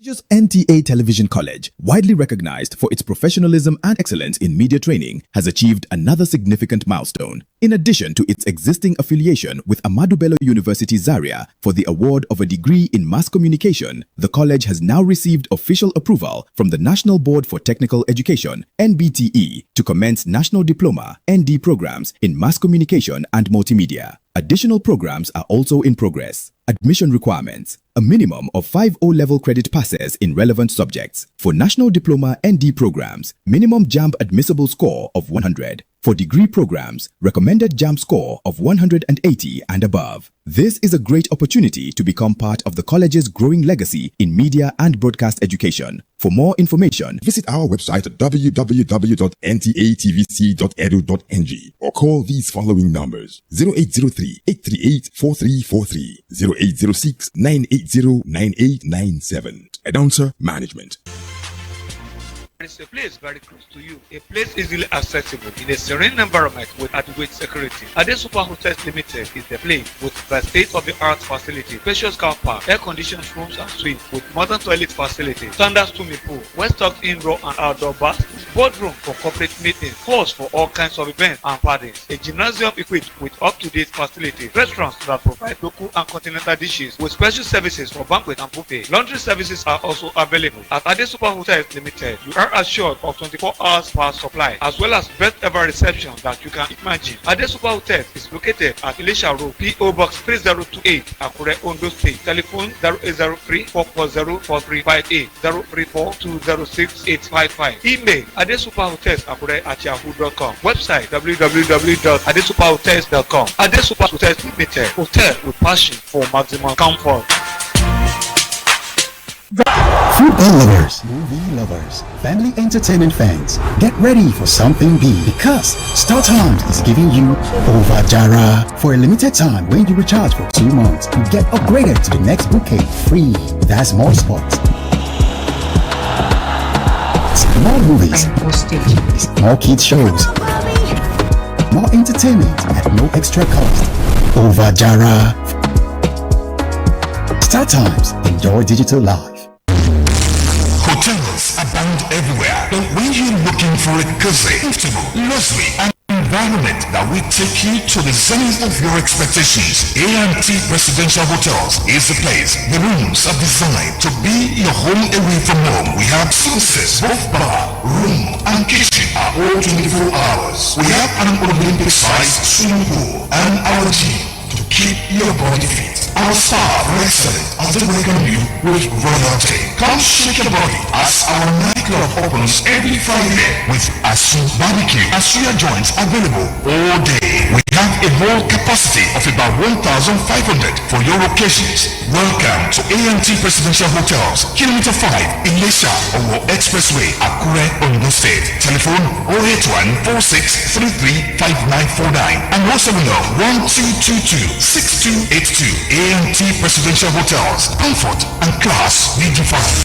prestigious NTA Television College, widely recognized for its professionalism and excellence in media training, has achieved another significant milestone. In addition to its existing affiliation with Ahmadu Bello University Zaria for the award of a degree in mass communication, the college has now received official approval from the National Board for Technical Education (NBTE) to commence National Diploma (ND) programs in mass communication and multimedia. Additional programs are also in progress. Admission requirements: a minimum of 5 O-level credit passes in relevant subjects. For National Diploma ND programs, minimum JAMB admissible score of 100. For degree programs, recommended JAMB score of 180 and above. This is a great opportunity to become part of the college's growing legacy in media and broadcast education. For more information, visit our website at www.ntatvc.edu.ng or call these following numbers: 0803-838-4343, 0806-980-9897. Announcer Management. It's a place very close to you, a place easily accessible in a serene environment with adequate security. Ade Super Hotels Limited is the place with the state-of-the-art facility, spacious car park, air-conditioned rooms and suites with modern toilet facilities, standard swimming pool, well-stocked indoor and outdoor baths, boardroom for corporate meetings, halls for all kinds of events and parties, a gymnasium equipped with up-to-date facilities, restaurants that provide local and continental dishes with special services for banquet and buffet. Laundry services are also available. At Ade Super Hotels Limited, you are assured of 24 hours power supply as well as best ever reception that you can imagine. Ade Super Hotels is located at Ilesha Road, PO Box 3028, Akure, Ondo State. Telephone 0803-440-4358, 034-206-855. Email adesuperhotelsakure@yahoo.com. Website www.adesuperhotels.com. Ade Super Hotels Limited, hotel with passion for maximum comfort. Football lovers, movie lovers, family entertainment fans, get ready for something big because Star Times is giving you Over Jara. For a limited time, when you recharge for 2 months, you get upgraded to the next bouquet free. That's more sports, more movies, more kids shows, more entertainment at no extra cost. Over Jara. Star Times, enjoy digital life. Hotels abound everywhere, but when you're looking for a cozy, comfortable, luxury, and environment that will take you to the zenith of your expectations, A&T Residential Hotels is the place. The rooms are designed to be your home away from home. We have services, both bar, room, and kitchen are all 24 hours. We have an Olympic-sized swimming pool and our gym to keep your body fit. Our staff are excellent as they welcome you with royalty. Come shake your body as our nightclub opens every Friday with Asu Barbecue and suya joints available all day. We have a whole capacity of about 1,500 for your occasions. Welcome to A&T Presidential Hotels, Kilometer 5, Ilesha, Owo Expressway, Akure, Ondo State. Telephone 081-4633-5949 and 070-1222-6282. A&T Presidential Hotels, comfort and class redefined.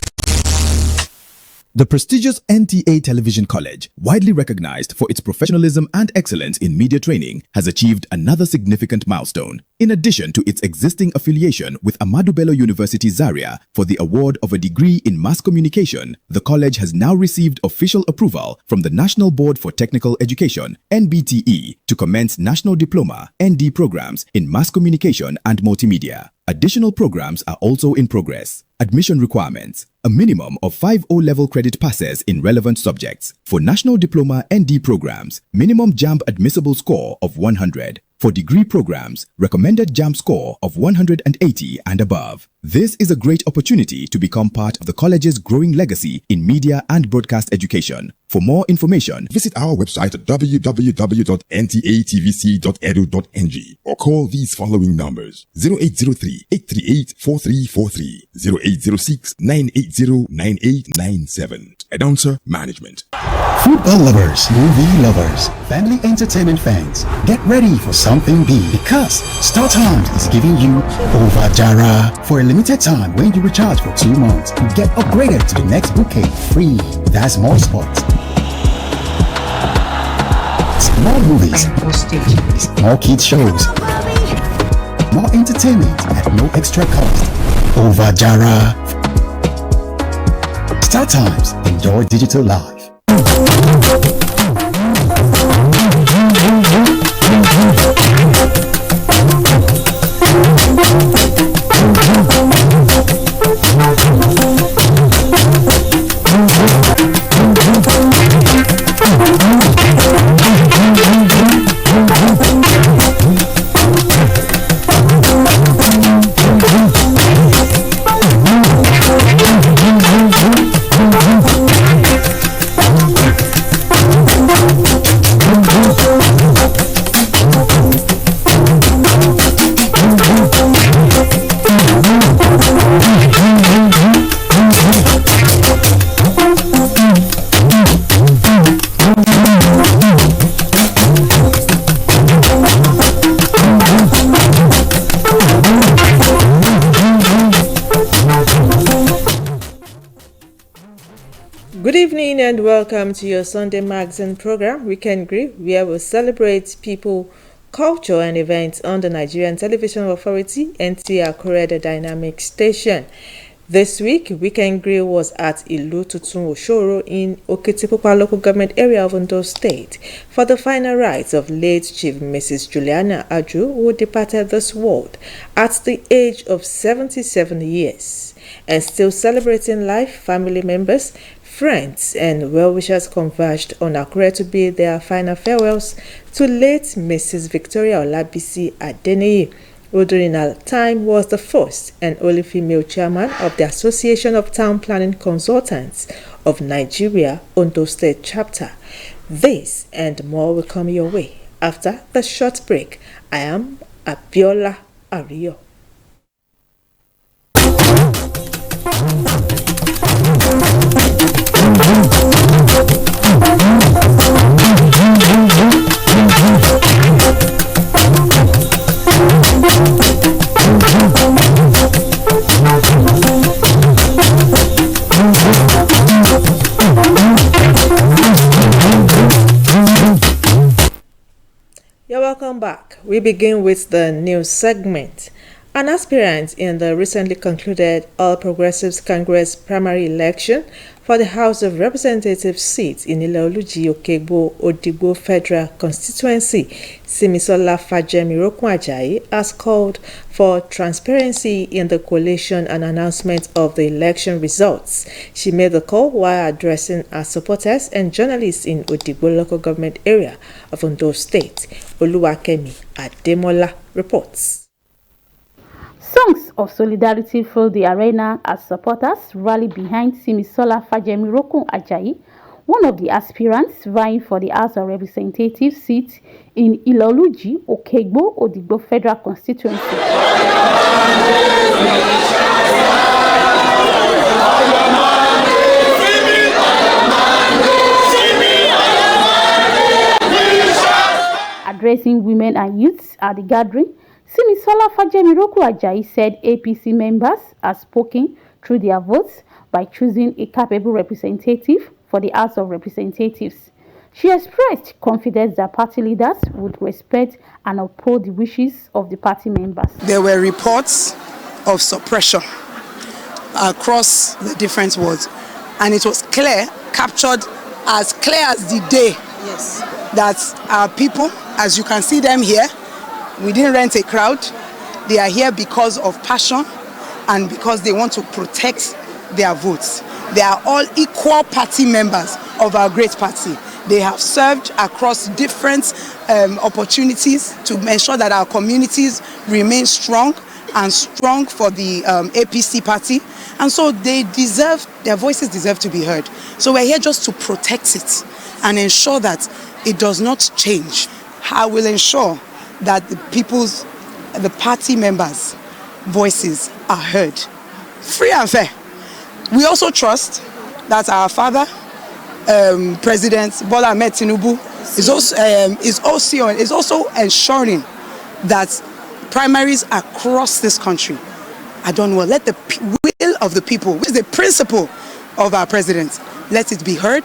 The prestigious NTA Television College, widely recognized for its professionalism and excellence in media training, has achieved another significant milestone. In addition to its existing affiliation with Ahmadu Bello University Zaria for the award of a degree in mass communication, the college has now received official approval from the National Board for Technical Education (NBTE) to commence National Diploma (ND) programs in mass communication and multimedia. Additional programs are also in progress. Admission requirements: a minimum of 5 O-level credit passes in relevant subjects. For National Diploma ND programs, minimum JAMB admissible score of 100. For degree programs, recommended JAMB score of 180 and above. This is a great opportunity to become part of the college's growing legacy in media and broadcast education. For more information, visit our website at www.ntatvc.edu.ng or call these following numbers: 0803-838-4343, 0806-980-9897. Announcer Management. Football lovers, movie lovers, family entertainment fans, get ready for something big because Star Times is giving you Over Jara. For a limited time, when you recharge for 2 months, you get upgraded to the next bouquet free. That's more sports, more movies, more kids shows, more entertainment at no extra cost. Over Jara. Star Times. Enjoy digital life. Good evening and welcome to your Sunday magazine program, Weekend Grill, where we celebrate people, culture and events on the Nigerian Television Authority, Nta Akure, the dynamic station. This week, Weekend Grill was at Ilu Tutun Oshoro in Okitipupa local government area of Ondo State for the final rites of late Chief Mrs. Juliana Aju, who departed this world at the age of 77 years. And still celebrating life, family members, friends and well-wishers converged on Akure to bid their final farewells to late Mrs. Victoria Olabisi Adeniyi, who during her time was the first and only female chairman of the Association of Town Planning Consultants of Nigeria, Ondo State Chapter. This and more will come your way after the short break. I am Abiola Ario. You're welcome back. We begin with the news segment. An aspirant in the recently concluded All Progressives Congress primary election for the House of Representatives seat in Ilaoluji Okegbo Odigbo Federal Constituency, Simisola Fajemi Ajayi, has called for transparency in the collation and announcement of the election results. She made the call while addressing her supporters and journalists in Odigbo local government area of Ondo State. Oluwakemi Ademola reports. Songs of solidarity filled the arena as supporters rallied behind Simisola Fajemi Ajayi, one of the aspirants vying for the House of Representatives seat in Ilaoluji Okegbo Odigbo Federal Constituency. Addressing women and youths at the gathering, Simisola Fajemi Ajayi said APC members have spoken through their votes by choosing a capable representative for the House of Representatives. She expressed confidence that party leaders would respect and uphold the wishes of the party members. There were reports of suppression across the different wards, and it was captured as clear as the day, yes, that our people, as you can see them here, we didn't rent a crowd. They are here because of passion and because they want to protect their votes. They are all equal party members of our great party. They have served across different opportunities to ensure that our communities remain strong and strong for the APC party. And so their voices deserve to be heard. So we're here just to protect it and ensure that it does not change. I will ensure that the party members' voices are heard, free and fair. We also trust that our father, President Bola Ahmed Tinubu, is also ensuring that primaries across this country are done well. Let the will of the people, which is the principle of our president, let it be heard,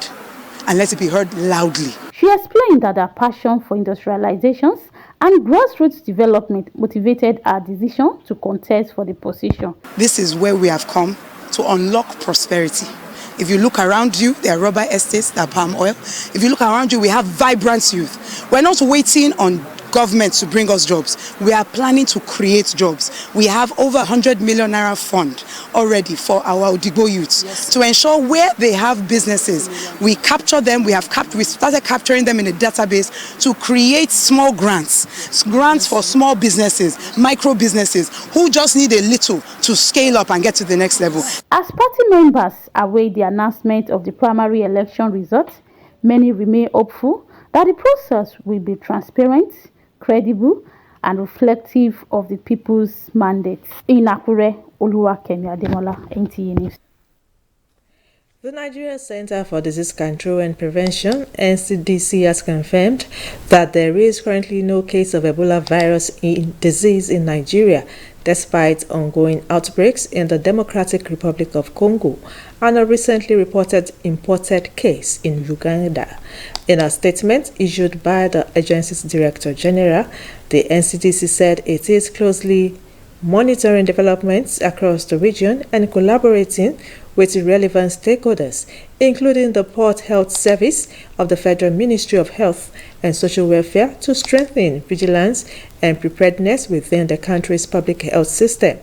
and let it be heard loudly. She explained that her passion for industrializations and grassroots development motivated her decision to contest for the position. This is where we have come to unlock prosperity, If you look around you, there are rubber estates, there are palm oil. If you look around you, we have vibrant youth. We're not waiting on government to bring us jobs. We are planning to create jobs. We have over 100 million naira fund already for our Odigbo youths to ensure where they have businesses, we capture them. We started capturing them in a database to create small grants for small businesses, micro businesses who just need a little to scale up and get to the next level. As party members await the announcement of the primary election results, many remain hopeful that the process will be transparent, credible, and reflective of the people's mandate. In Akure, Oluwakemi Ademola, NTA News. The Nigeria Center for Disease Control and Prevention, NCDC, has confirmed that there is currently no case of Ebola virus disease in Nigeria, despite ongoing outbreaks in the Democratic Republic of Congo and a recently reported imported case in Uganda. In a statement issued by the agency's Director General, the NCDC said it is closely monitoring developments across the region and collaborating with relevant stakeholders, including the Port Health Service of the Federal Ministry of Health and Social Welfare, to strengthen vigilance and preparedness within the country's public health system.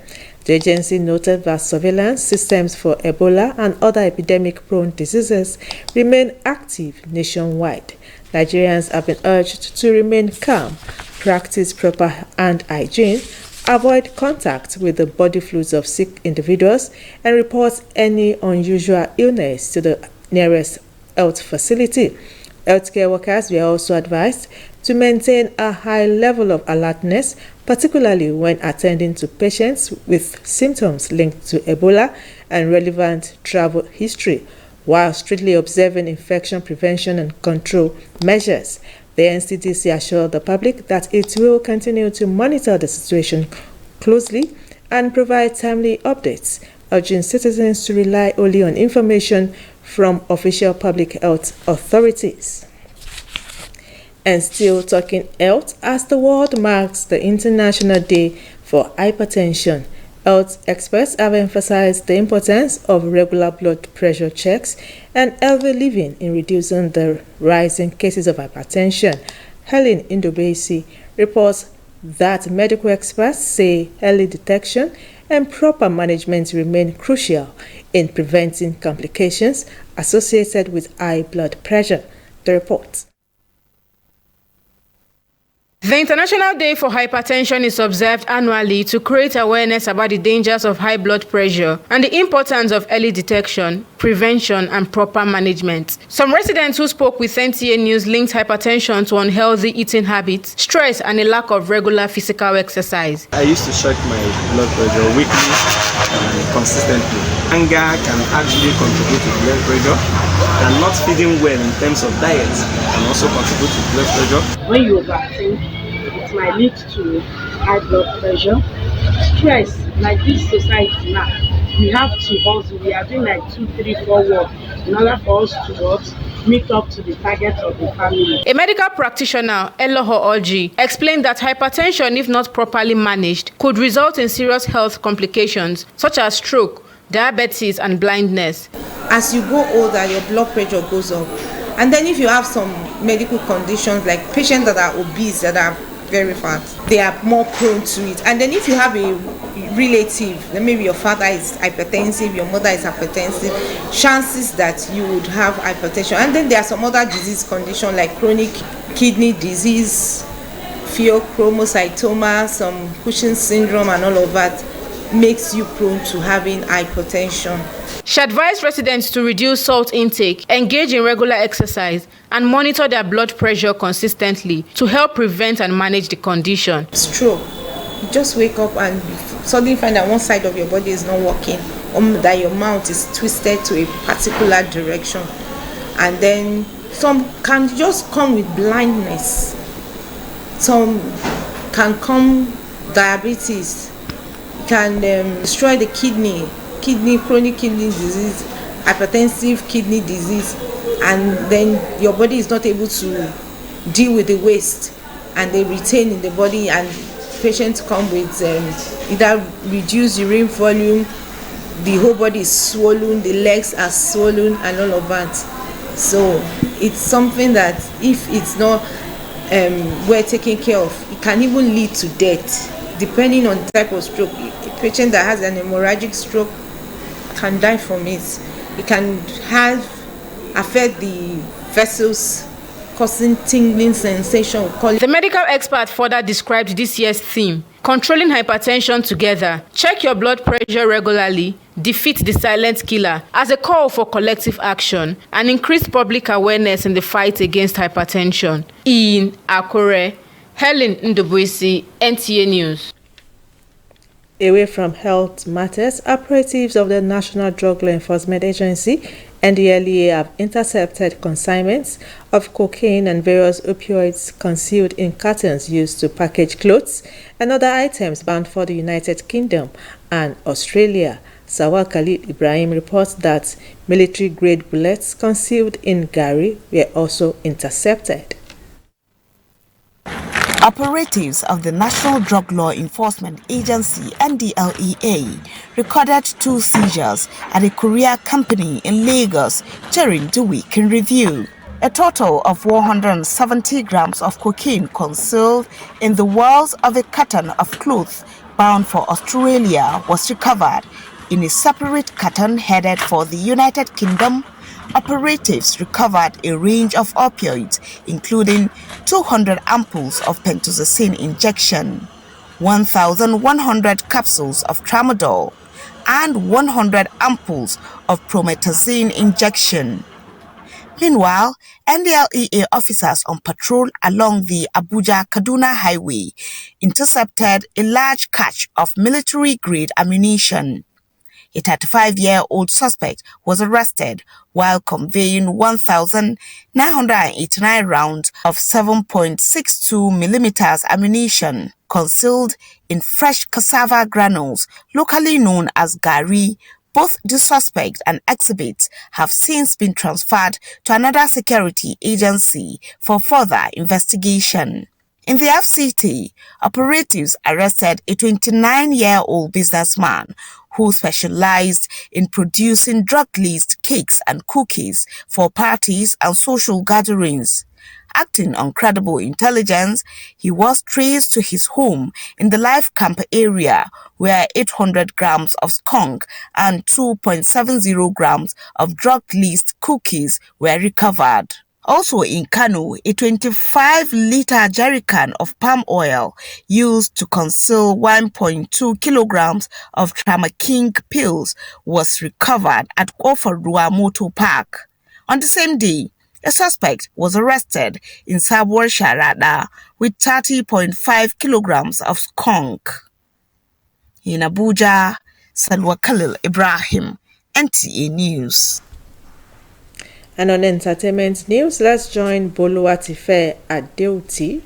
The agency noted that surveillance systems for Ebola and other epidemic-prone diseases remain active nationwide. Nigerians have been urged to remain calm, practice proper hand hygiene, avoid contact with the body fluids of sick individuals, and report any unusual illness to the nearest health facility. Healthcare workers were also advised to maintain a high level of alertness, particularly when attending to patients with symptoms linked to Ebola and relevant travel history, while strictly observing infection prevention and control measures. The NCDC assured the public that it will continue to monitor the situation closely and provide timely updates, urging citizens to rely only on information from official public health authorities. And still talking health, as the world marks the International Day for Hypertension, health experts have emphasized the importance of regular blood pressure checks and healthy living in reducing the rising cases of hypertension. Helen Indobesi reports that medical experts say early detection and proper management remain crucial in preventing complications associated with high blood pressure. The report. The International Day for Hypertension is observed annually to create awareness about the dangers of high blood pressure and the importance of early detection, prevention, and proper management. Some residents who spoke with NTA News linked hypertension to unhealthy eating habits, stress, and a lack of regular physical exercise. I used to check my blood pressure weekly and consistently. Anger can actually contribute to blood pressure, and not feeding well in terms of diet can also contribute to blood pressure. When you overthink, it might lead to high blood pressure. Stress, like this society now, we have to hustle. We are doing like 2, 3, 4 work in order for us to meet up to the target of the family. A medical practitioner, Eloho Orji, explained that hypertension, if not properly managed, could result in serious health complications such as stroke, diabetes, and blindness. As you go older, your blood pressure goes up. And then if you have some medical conditions like patients that are obese, that are very fat, they are more prone to it. And then if you have a relative, then maybe your father is hypertensive, your mother is hypertensive, chances that you would have hypertension. And then there are some other disease conditions like chronic kidney disease, pheochromocytoma, some Cushing syndrome, and all of that makes you prone to having hypertension. She advised residents to reduce salt intake, engage in regular exercise, and monitor their blood pressure consistently to help prevent and manage the condition. Stroke. You just wake up and suddenly find that one side of your body is not working, or that your mouth is twisted to a particular direction. And then some can just come with blindness. Some can come diabetes, can destroy the kidney, chronic kidney disease, hypertensive kidney disease, and then your body is not able to deal with the waste, and they retain in the body, and patients come with either reduced urine volume, the whole body is swollen, the legs are swollen and all of that. So it's something that if it's not well taken care of, it can even lead to death depending on the type of stroke. A patient that has an hemorrhagic stroke can die from it. It can affect the vessels, causing tingling sensation. The medical expert further described this year's theme: controlling hypertension together, check your blood pressure regularly, defeat the silent killer, as a call for collective action and increase public awareness in the fight against hypertension. In Akure, Helen Ndobuisi, NTA News. Away from health matters, operatives of the National Drug Law Enforcement Agency NDLEA have intercepted consignments of cocaine and various opioids concealed in cartons used to package clothes and other items bound for the United Kingdom and Australia. Sawal Khalid Ibrahim reports that military-grade bullets concealed in Gary were also intercepted. Operatives of the National Drug Law Enforcement Agency NDLEA recorded 2 seizures at a courier company in Lagos during the week in review. A total of 170 grams of cocaine concealed in the walls of a carton of clothes bound for Australia was recovered. In a separate carton headed for the United Kingdom, operatives recovered a range of opioids, including 200 ampoules of pentazocine injection, 1,100 capsules of tramadol, and 100 ampoules of promethazine injection. Meanwhile, NDLEA officers on patrol along the Abuja-Kaduna highway intercepted a large catch of military-grade ammunition. A 35-year-old suspect was arrested while conveying 1,989 rounds of 7.62 millimeters ammunition concealed in fresh cassava granules, locally known as gari. Both the suspect and exhibits have since been transferred to another security agency for further investigation. In the FCT, operatives arrested a 29-year-old businessman who specialized in producing drug-laced cakes and cookies for parties and social gatherings. Acting on credible intelligence, he was traced to his home in the Life Camp area, where 800 grams of skunk and 2.70 grams of drug-laced cookies were recovered. Also in Kano, a 25-liter jerrycan of palm oil used to conceal 1.2 kilograms of Tramaking pills was recovered at Ofarua Motor Park. On the same day, a suspect was arrested in Sabuwar Sharada with 30.5 kilograms of skunk. In Abuja, Salwa Khalil Ibrahim, NTA News. And on entertainment news, let's join Boluwatife Adeoti.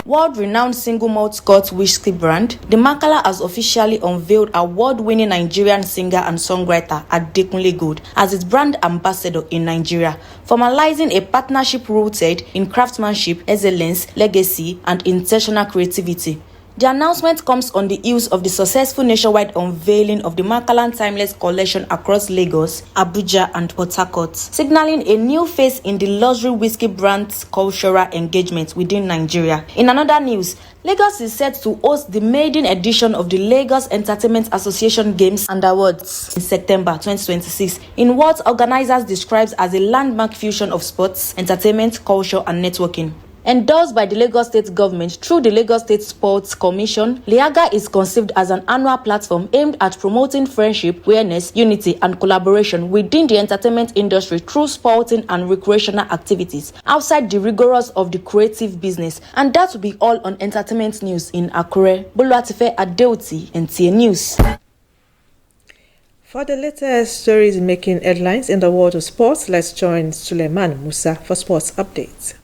World-renowned single malt Scotch whiskey brand, the Makala has officially unveiled award-winning Nigerian singer and songwriter Adekunle Gold as its brand ambassador in Nigeria, formalizing a partnership rooted in craftsmanship, excellence, legacy, and intentional creativity. The announcement comes on the heels of the successful nationwide unveiling of the Makala Timeless Collection across Lagos, Abuja, and Port Harcourt, signaling a new phase in the luxury whiskey brand's cultural engagement within Nigeria. In another news, Lagos is set to host the maiden edition of the Lagos Entertainment Association Games and Awards in September 2026, in what organizers describe as a landmark fusion of sports, entertainment, culture, and networking. Endorsed by the Lagos State Government through the Lagos State Sports Commission, Liaga is conceived as an annual platform aimed at promoting friendship, awareness, unity, and collaboration within the entertainment industry through sporting and recreational activities outside the rigors of the creative business. And that will be all on entertainment news in Akure. Boluwatife Adeoti, NTA News. For the latest stories making headlines in the world of sports, let's join Suleiman Musa for sports updates.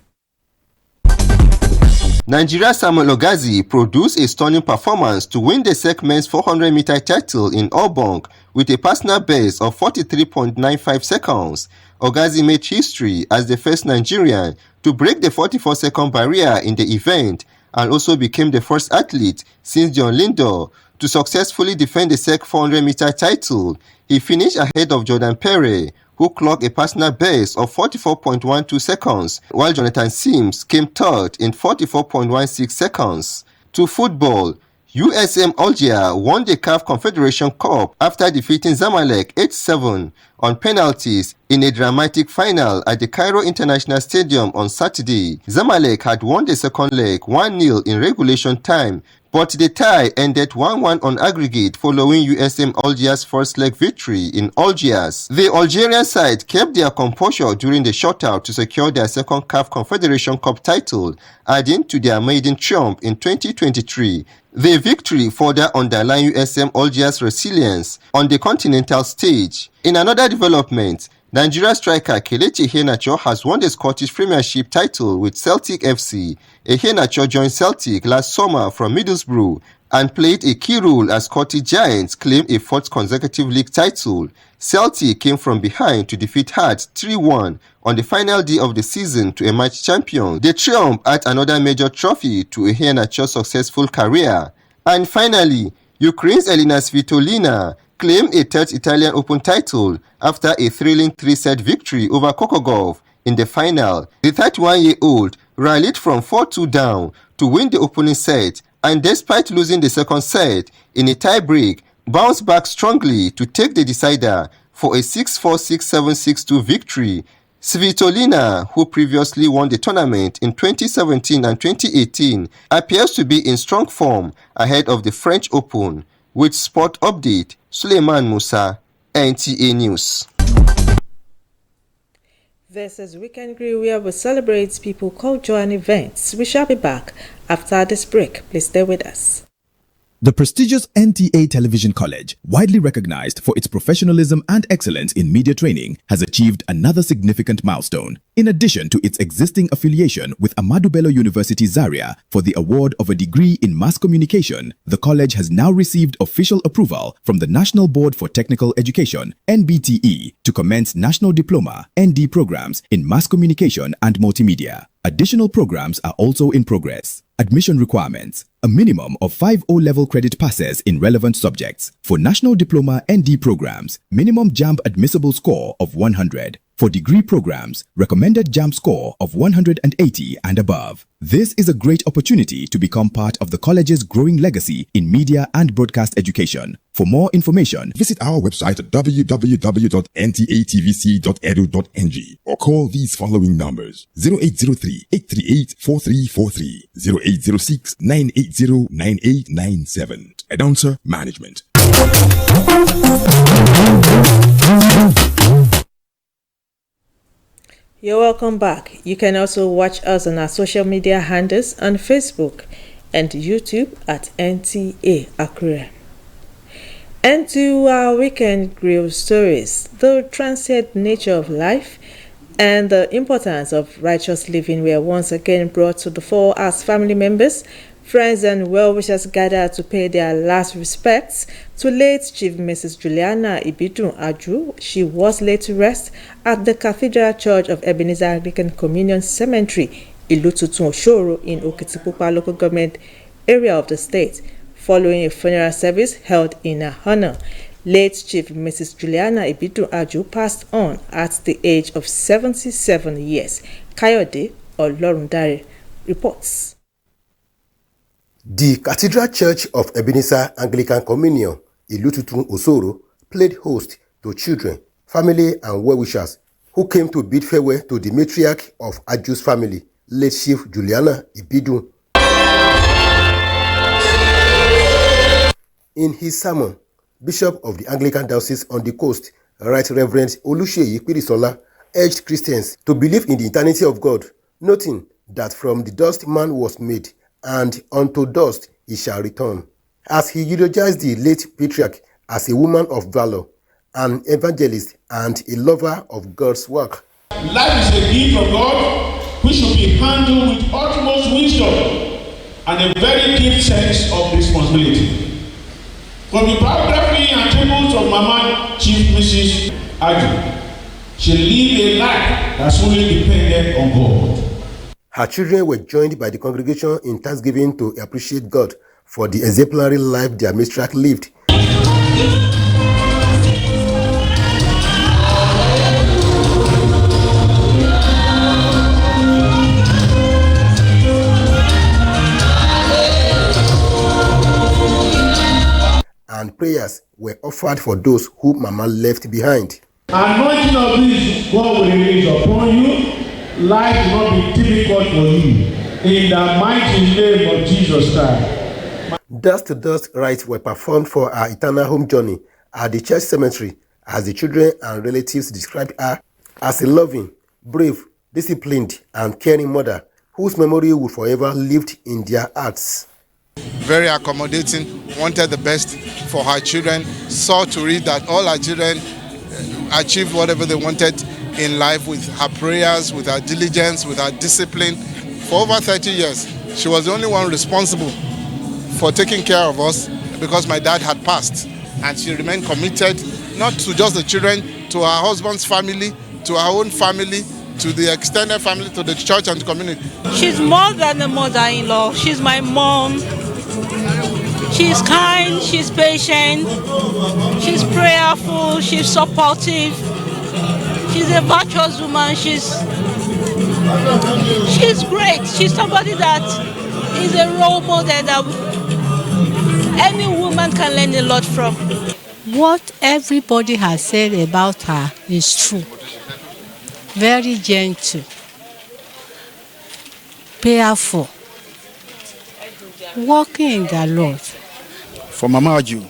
Nigeria's Samuel Ogazi produced a stunning performance to win the SEC men's 400-meter title in Obong with a personal best of 43.95 seconds. Ogazi made history as the first Nigerian to break the 44-second barrier in the event and also became the first athlete since John Lindor to successfully defend the SEC 400-meter title. He finished ahead of Jordan Perry, who clocked a personal best of 44.12 seconds, while Jonathan Sims came third in 44.16 seconds. To football, USM Algiers won the CAF Confederation Cup after defeating Zamalek 8-7 on penalties in a dramatic final at the Cairo International Stadium on Saturday. Zamalek had won the second leg 1-0 in regulation time, but the tie ended 1-1 on aggregate following USM Algiers' first leg victory in Algiers. The Algerian side kept their composure during the shutout to secure their second CAF Confederation Cup title, adding to their maiden triumph in 2023. The victory further underlined USM Algiers' resilience on the continental stage. In another development, Nigeria striker Kelechi Iheanacho has won the Scottish Premiership title with Celtic FC. Iheanacho joined Celtic last summer from Middlesbrough and played a key role as Scottish Giants claimed a fourth consecutive league title. Celtic came from behind to defeat Hearts 3-1 on the final day of the season to emerge champion. The triumph adds another major trophy to Iheanacho's successful career. And finally, Ukraine's Elina Svitolina claimed a third Italian Open title after a thrilling 3-set victory over Kokogov in the final. The 31-year-old rallied from 4-2 down to win the opening set and despite losing the second set in a tie-break, bounced back strongly to take the decider for a 6-4, 6-7, 6-2 victory. Svitolina, who previously won the tournament in 2017 and 2018, appears to be in strong form ahead of the French Open. With Sport Update, Suleiman Musa, NTA News. This is Weekend Grill, where we celebrate people, culture and events. We shall be back after this break. Please stay with us. The prestigious NTA Television College, widely recognized for its professionalism and excellence in media training, has achieved another significant milestone. In addition to its existing affiliation with Ahmadu Bello University Zaria for the award of a degree in mass communication, the college has now received official approval from the National Board for Technical Education, NBTE, to commence National Diploma, ND programs in mass communication and multimedia. Additional programs are also in progress. Admission requirements: a minimum of 5 O-level credit passes in relevant subjects. For National Diploma ND programs, minimum JAMB admissible score of 100. For degree programs, recommended JAMB score of 180 and above. This is a great opportunity to become part of the college's growing legacy in media and broadcast education. For more information, visit our website at www.ntatvc.edu.ng or call these following numbers: 0803-838-4343, 0806-980-9897. Announcer Management. You're welcome back. You can also watch us on our social media handles on Facebook and YouTube at Nta Akure. And to our Weekend Grill stories, the transient nature of life and the importance of righteous living were once again brought to the fore as family members, friends and well-wishers gathered to pay their last respects to late Chief Mrs. Juliana Ibidun Aju. She was laid to rest at the Cathedral Church of Ebenezer Anglican Communion Cemetery, Ilututun Oshoro, in Okitipupa local government area of the state, following a funeral service held in her honor. Late Chief Mrs. Juliana Ibidun Aju passed on at the age of 77 years. Kayode Olorundare reports. The Cathedral Church of Ebenezer Anglican Communion, Ilututun Osoro, played host to children, family and well-wishers who came to bid farewell to the matriarch of Aju's family, late Chief Juliana Ibidun. In his sermon, Bishop of the Anglican Diocese on the Coast, Right Reverend Oluseyi Pirisola, urged Christians to believe in the eternity of God, noting that from the dust man was made, and unto dust he shall return. As he eulogized the late patriarch as a woman of valor, an evangelist, and a lover of God's work. Life is a gift from God which should be handled with utmost wisdom and a very deep sense of responsibility. From the biography and tributes of Mama Chief Mrs. Akure, she lived a life that solely depended on God. Her children were joined by the congregation in thanksgiving to appreciate God for the exemplary life their matriarch lived. And prayers were offered for those who Mama left behind. Anointing of this God will release upon you. Life will not be difficult for you. In the mighty name of Jesus Christ. Dust to dust rites were performed for her eternal home journey at the church cemetery, as the children and relatives described her as a loving, brave, disciplined, and caring mother whose memory will forever live in their hearts. Very accommodating, wanted the best for her children, saw to it that all her children achieved whatever they wanted in life with her prayers, with her diligence, with her discipline. For over 30 years, she was the only one responsible for taking care of us because my dad had passed. And she remained committed, not to just the children, to her husband's family, to her own family, to the extended family, to the church and the community. She's more than a mother-in-law. She's my mom. She's kind, she's patient, she's prayerful, she's supportive. She's a virtuous woman. She's great. She's somebody that is a role model that any woman can learn a lot from. What everybody has said about her is true. Very gentle, prayerful, walking in the Lord. For Mama Akure,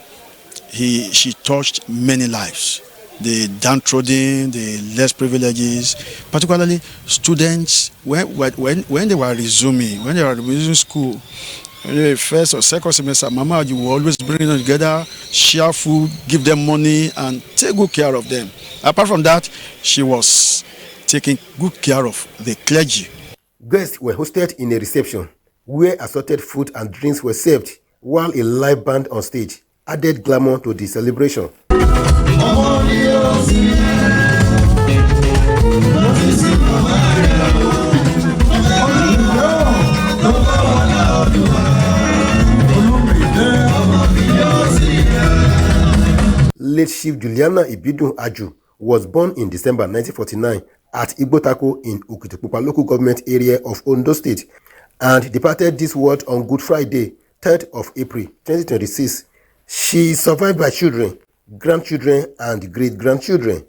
she touched many lives. The downtrodden, the less privileges, particularly students, when they were resuming school, the first or second semester, Mama Akure will always bring them together, share food, give them money, and take good care of them. Apart from that, she was taking good care of the clergy. Guests were hosted in a reception where assorted food and drinks were served, while a live band on stage added glamour to the celebration. Late Chief Juliana Ibidun Aju was born in December 1949 at Igbotako in Okitipupa local government area of Ondo State and departed this world on Good Friday, 3rd of April 2026. She is survived by children, grandchildren, and great-grandchildren.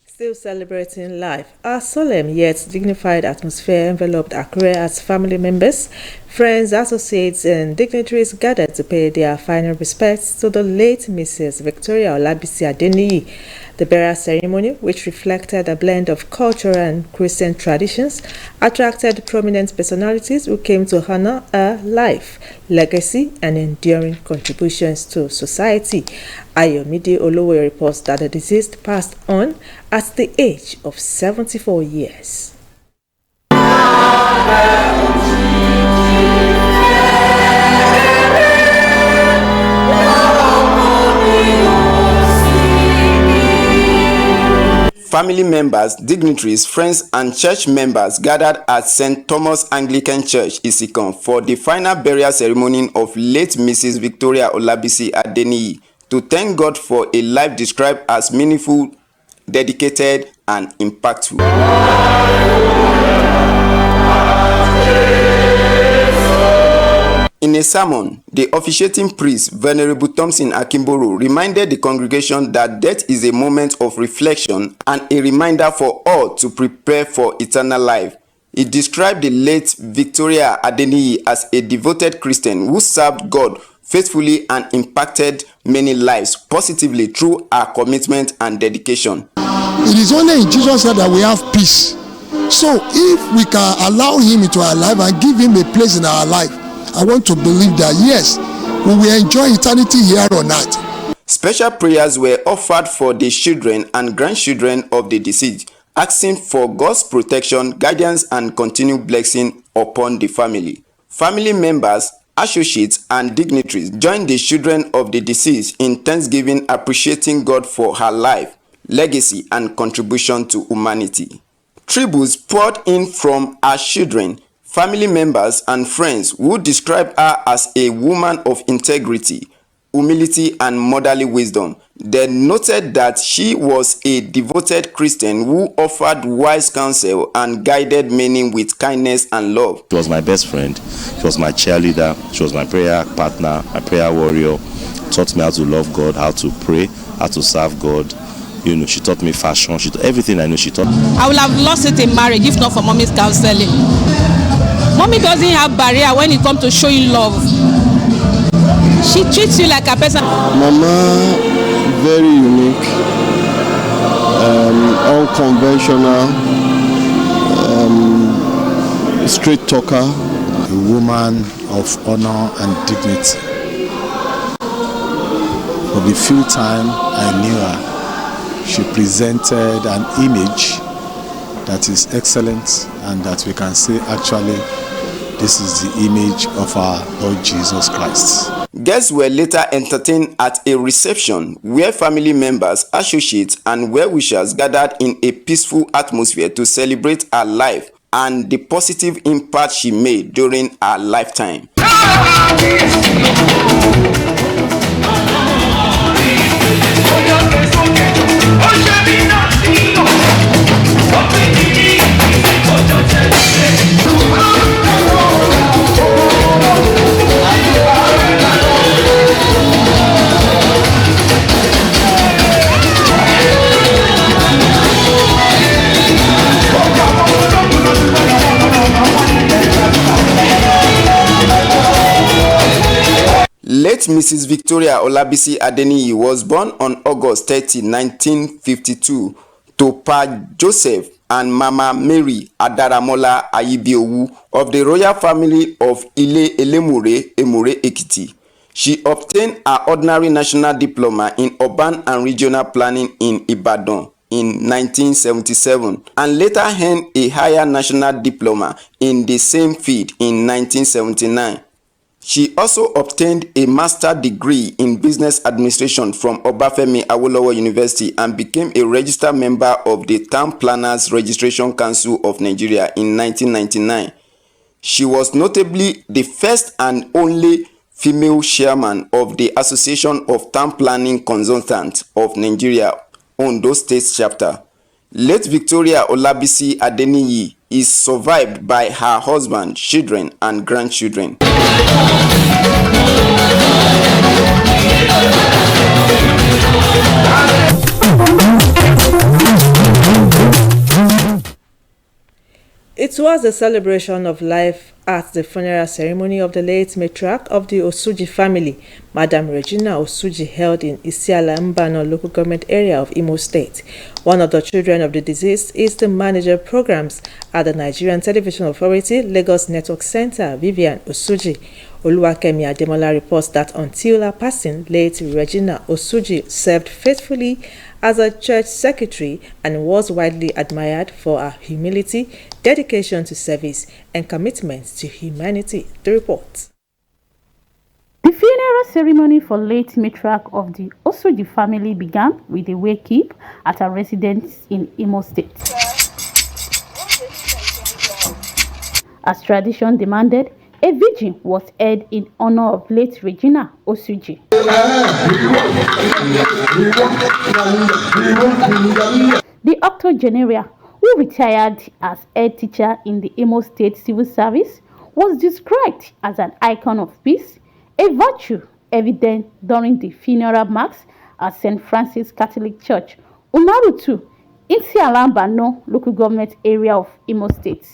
Still celebrating life, a solemn yet dignified atmosphere enveloped Akure as family members, friends, associates, and dignitaries gathered to pay their final respects to the late Mrs. Victoria Olabisi Adeniyi. The burial ceremony, which reflected a blend of cultural and Christian traditions, attracted prominent personalities who came to honor her life, legacy, and enduring contributions to society. Ayomide Olowe reports that the deceased passed on at the age of 74 years. Family members, dignitaries, friends, and church members gathered at St. Thomas Anglican Church, Isikon, for the final burial ceremony of late Mrs. Victoria Olabisi Adeniyi to thank God for a life described as meaningful, dedicated, and impactful. In a sermon, the officiating priest, Venerable Thompson Akimboro, reminded the congregation that death is a moment of reflection and a reminder for all to prepare for eternal life. He described the late Victoria Adeniyi as a devoted Christian who served God faithfully and impacted many lives positively through her commitment and dedication. It is only in Jesus' name that we have peace. So if we can allow him into our life and give him a place in our life, I want to believe that, yes, we will enjoy eternity here on earth. Special prayers were offered for the children and grandchildren of the deceased, asking for God's protection, guidance, and continued blessing upon the family. Family members, associates, and dignitaries joined the children of the deceased in thanksgiving, appreciating God for her life, legacy, and contribution to humanity. Tributes poured in from her children, family members, and friends who describe her as a woman of integrity, humility, and motherly wisdom. They noted that she was a devoted Christian who offered wise counsel and guided many with kindness and love. She was my best friend. She was my cheerleader. She was my prayer partner, my prayer warrior. Taught me how to love God, how to pray, how to serve God. You know, she taught me fashion. She taught everything I know. She taught. I would have lost it in marriage if not for mommy's counseling. Mommy doesn't have barrier when it comes to showing love. She treats you like a person. Mama, very unique, unconventional, straight talker, a woman of honor and dignity. For the few time I knew her, she presented an image that is excellent and that we can say actually this is the image of our Lord Jesus Christ. Guests were later entertained at a reception where family members, associates, and well-wishers gathered in a peaceful atmosphere to celebrate her life and the positive impact she made during her lifetime. Late Mrs. Victoria Olabisi Adeniyi was born on August 30, 1952 to Pa Joseph and Mama Mary Adaramola Ayibiowu of the royal family of Ile Elemure, Emure Ekiti. She obtained her ordinary national diploma in urban and regional planning in Ibadan in 1977 and later earned a higher national diploma in the same field in 1979. She also obtained a master's degree in business administration from Obafemi Awolowo University and became a registered member of the Town Planners Registration Council of Nigeria in 1999. She was notably the first and only female chairman of the Association of Town Planning Consultants of Nigeria, Ondo State Chapter. Late Victoria Olabisi Adeniyi is survived by her husband, children, and grandchildren. It was a celebration of life at the funeral ceremony of the late matriarch of the Osuji family, Madam Regina Osuji, held in Isiala Mbano local government area of Imo State. One of the children of the deceased is the manager of programs at the Nigerian Television Authority, Lagos Network Center, Vivian Osuji. Oluwakemi Ademola reports that until her passing, late Regina Osuji served faithfully as a church secretary and was widely admired for her humility, dedication to service, and commitment to humanity. The report. The funeral ceremony for late matriarch of the Osuji family began with a wake-up at her residence in Imo State. As tradition demanded, a vigil was held in honor of late Regina Osuji. The octogenarian, who retired as head teacher in the Imo State Civil Service, was described as an icon of peace, a virtue evident during the funeral mass at St. Francis Catholic Church, Umarutu, in Isiala-Mbano local government area of Imo State.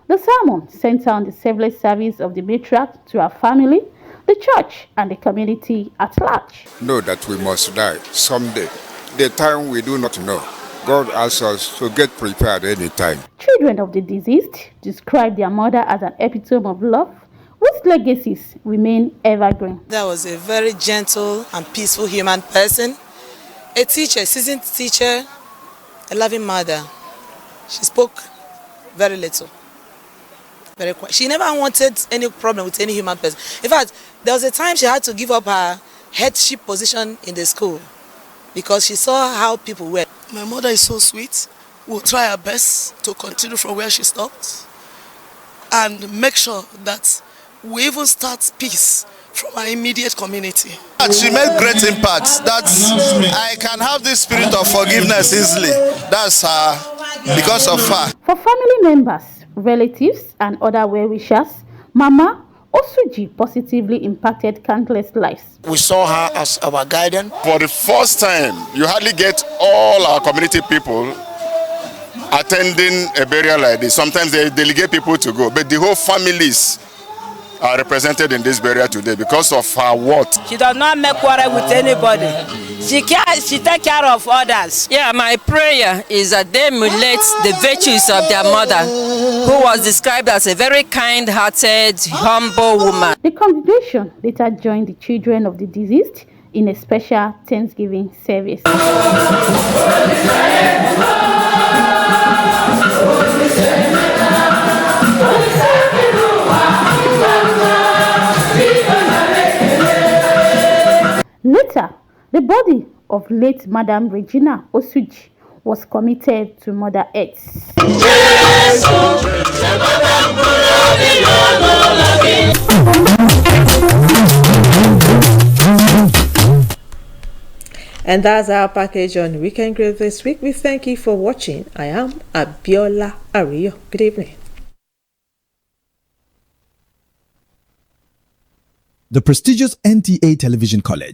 The sermon centered on the selfless service of the matriarch to her family, the church, and the community at large. Know that we must die someday. The time we do not know. God asks us to get prepared any time. Children of the deceased described their mother as an epitome of love, Both legacies remain evergreen. That was a very gentle and peaceful human person, a teacher, seasoned teacher, a loving mother. She spoke very little, very quiet. She never wanted any problem with any human person. In fact, there was a time she had to give up her headship position in the school because she saw how people were. My mother is so sweet. We'll try our best to continue from where she stopped and make sure that we even start peace from our immediate community. She made great impact. That I can have this spirit of forgiveness easily. That's because of her. For family members, relatives, and other well-wishers, Mama Osuji positively impacted countless lives. We saw her as our guardian. For the first time, you hardly get all our community people attending a burial like this. Sometimes they delegate people to go, but the whole families are represented in this burial today because of her worth. She does not make quarrel with anybody. She takes care of others. Yeah, my prayer is that they emulate the virtues of their mother, who was described as a very kind-hearted, humble woman. The congregation later joined the children of the deceased in a special Thanksgiving service. Later, the body of late Madam Regina Osuji was committed to Mother Earth. And that's our package on Weekend Grill this week. We thank you for watching. I am Abiola Ario. Good evening. The prestigious NTA Television College